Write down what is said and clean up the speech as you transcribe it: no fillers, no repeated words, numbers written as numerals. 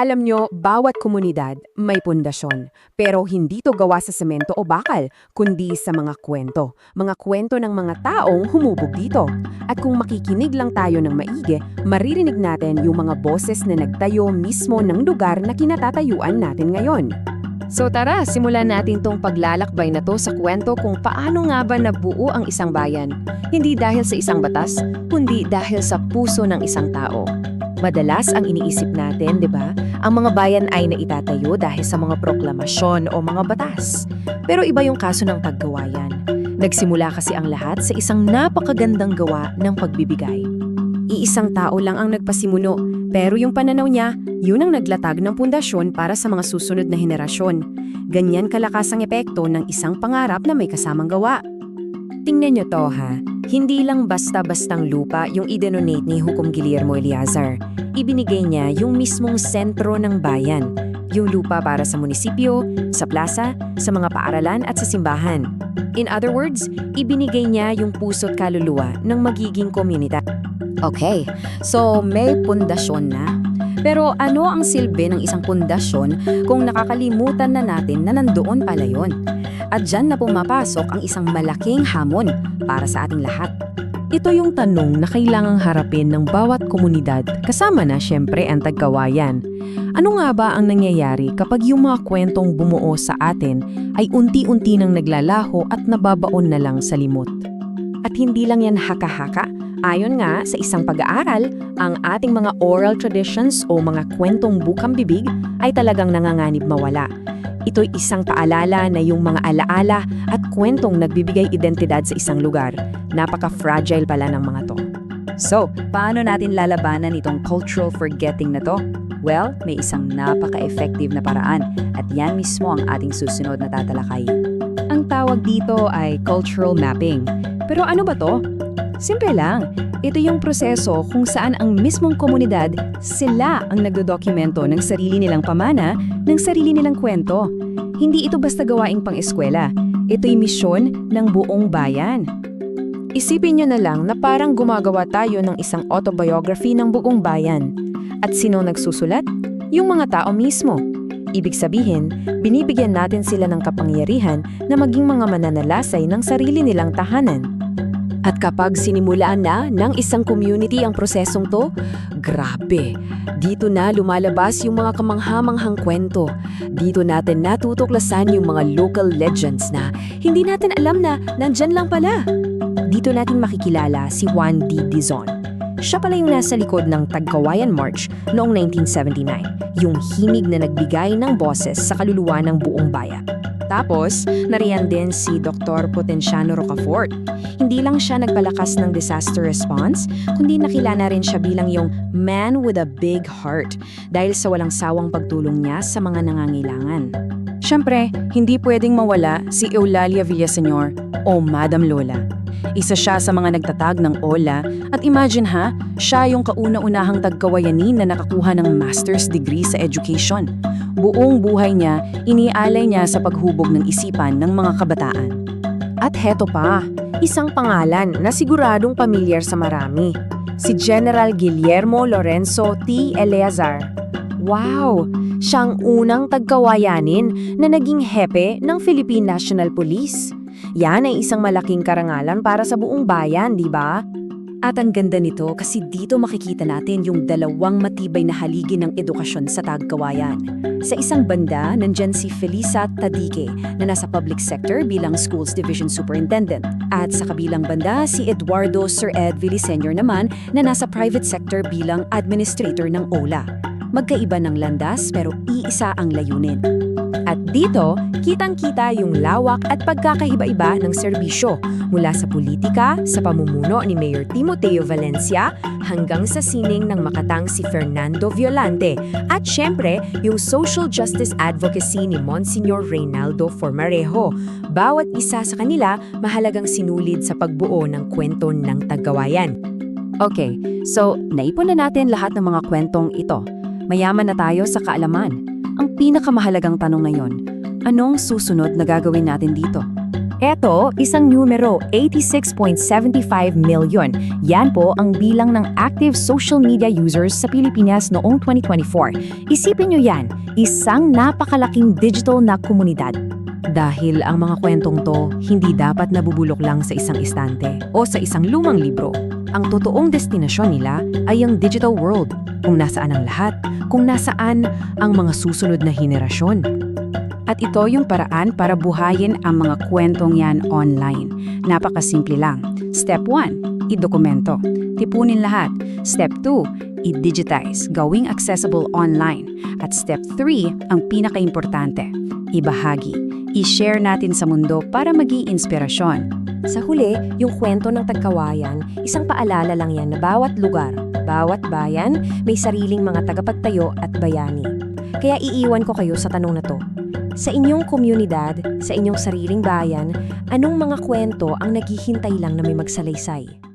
Alam nyo, bawat komunidad may pundasyon. Pero hindi to gawa sa semento o bakal, kundi sa mga kwento. Mga kwento ng mga taong humubog dito. At kung makikinig lang tayo ng maigi, maririnig natin yung mga boses na nagtayo mismo ng lugar na kinatatayuan natin ngayon. So tara, simulan natin tong paglalakbay na to sa kwento kung paano nga ba nabuo ang isang bayan. Hindi dahil sa isang batas, kundi dahil sa puso ng isang tao. Madalas ang iniisip natin, di ba? Ang mga bayan ay naitatayo dahil sa mga proklamasyon o mga batas. Pero iba yung kaso ng paggawayan. Nagsimula kasi ang lahat sa isang napakagandang gawa ng pagbibigay. Iisang tao lang ang nagpasimuno, pero yung pananaw niya, yun ang naglatag ng pundasyon para sa mga susunod na henerasyon. Ganyan kalakas ang epekto ng isang pangarap na may kasamang gawa. Tingnan nyo to ha, hindi lang basta-bastang lupa yung idonate ni Hukom Guillermo Eleazar. Ibinigay niya yung mismong sentro ng bayan, yung lupa para sa munisipyo, sa plaza, sa mga paaralan at sa simbahan. In other words, ibinigay niya yung puso't kaluluwa ng magiging komunidad. Okay, so may pundasyon na. Pero ano ang silbi ng isang pundasyon kung nakakalimutan na natin na nandoon pala yun? At dyan na pumapasok ang isang malaking hamon para sa ating lahat. Ito yung tanong na kailangang harapin ng bawat komunidad, kasama na syempre ang tagkawayan. Ano nga ba ang nangyayari kapag yung mga kwentong bumuo sa atin ay unti-unti nang naglalaho at nababaon na lang sa limot? At hindi lang yan haka-haka. Ayon nga sa isang pag-aaral, ang ating mga oral traditions o mga kwentong bukang bibig ay talagang nanganganib mawala. Ito'y isang paalala na yung mga alaala at kwentong nagbibigay identidad sa isang lugar. Napaka-fragile pala ng mga to. So, paano natin lalabanan itong cultural forgetting na to? Well, may isang napaka-effective na paraan at yan mismo ang ating susunod na tatalakayin. Ang tawag dito ay cultural mapping. Pero ano ba to? Simple lang. Ito yung proseso kung saan ang mismong komunidad, sila ang nagdodokumento ng sarili nilang pamana, ng sarili nilang kwento. Hindi ito basta gawaing pang-eskwela. Ito'y misyon ng buong bayan. Isipin nyo na lang na parang gumagawa tayo ng isang autobiography ng buong bayan. At sino nagsusulat? Yung mga tao mismo. Ibig sabihin, binibigyan natin sila ng kapangyarihan na maging mga mananalasay ng sarili nilang tahanan. At kapag sinimulaan na ng isang community ang prosesong to, grabe! Dito na lumalabas yung mga kamanghamanghang kwento. Dito natin natutuklasan yung mga local legends na hindi natin alam na nandyan lang pala. Dito natin makikilala si Juan D. Dizon. Siya pala yung nasa likod ng Tagkawayan March noong 1979, yung himig na nagbigay ng boses sa kaluluwa ng buong bayan. Tapos, nariyan din si Dr. Potenciano Rocafort. Hindi lang siya nagpalakas ng disaster response, kundi nakilala rin siya bilang yung man with a big heart dahil sa walang sawang pagtulong niya sa mga nangangailangan. Siyempre, hindi pwedeng mawala si Eulalia Villaseñor o Madam Lola. Isa siya sa mga nagtatag ng OLA at imagine ha, siya yung kauna-unahang tagkawayanin na nakakuha ng master's degree sa education. Buong buhay niya, inialay niya sa paghubog ng isipan ng mga kabataan. At heto pa, isang pangalan na siguradong pamilyar sa marami. Si General Guillermo Lorenzo T. Eleazar. Wow! Siyang unang tagkawayanin na naging hepe ng Philippine National Police. Yan ay isang malaking karangalan para sa buong bayan, di ba? At ang ganda nito kasi dito makikita natin yung dalawang matibay na haligi ng edukasyon sa tagkawayan. Sa isang banda, nandyan si Felisa Tadique na nasa public sector bilang Schools Division Superintendent. At sa kabilang banda, si Eduardo Sir Ed Villaseñor naman na nasa private sector bilang administrator ng OLA. Magkaiba ng landas pero iisa ang layunin. At dito, kitang-kita yung lawak at pagkakaiba-iba ng serbisyo mula sa politika, sa pamumuno ni Mayor Timoteo Valencia hanggang sa sining ng makatang si Fernando Violante at syempre yung social justice advocacy ni Monsignor Reynaldo Formarejo. Bawat isa sa kanila mahalagang sinulid sa pagbuo ng kwento ng Tagkawayan. Okay, so naipon na natin lahat ng mga kwentong ito. Mayaman na tayo sa kaalaman. Ang pinakamahalagang tanong ngayon, anong susunod na gagawin natin dito? Eto, isang numero, 86.75 million. Yan po ang bilang ng active social media users sa Pilipinas noong 2024. Isipin nyo yan, isang napakalaking digital na komunidad. Dahil ang mga kwentong to hindi dapat nabubulok lang sa isang istante o sa isang lumang libro. Ang totoong destinasyon nila ay ang digital world, kung nasaan ang lahat, kung nasaan ang mga susunod na henerasyon. At ito yung paraan para buhayin ang mga kwentong yan online. Napakasimple lang. Step 1, idokumento. Tipunin lahat. Step 2, i-digitize, gawing accessible online. At step 3, ang pinakaimportante, ibahagi. I-share natin sa mundo para maging inspirasyon. Sa huli, yung kwento ng Tagkawayan, isang paalala lang yan na bawat lugar, bawat bayan, may sariling mga tagapagtayo at bayani. Kaya iiwan ko kayo sa tanong na to. Sa inyong komunidad, sa inyong sariling bayan, anong mga kwento ang naghihintay lang na may magsalaysay?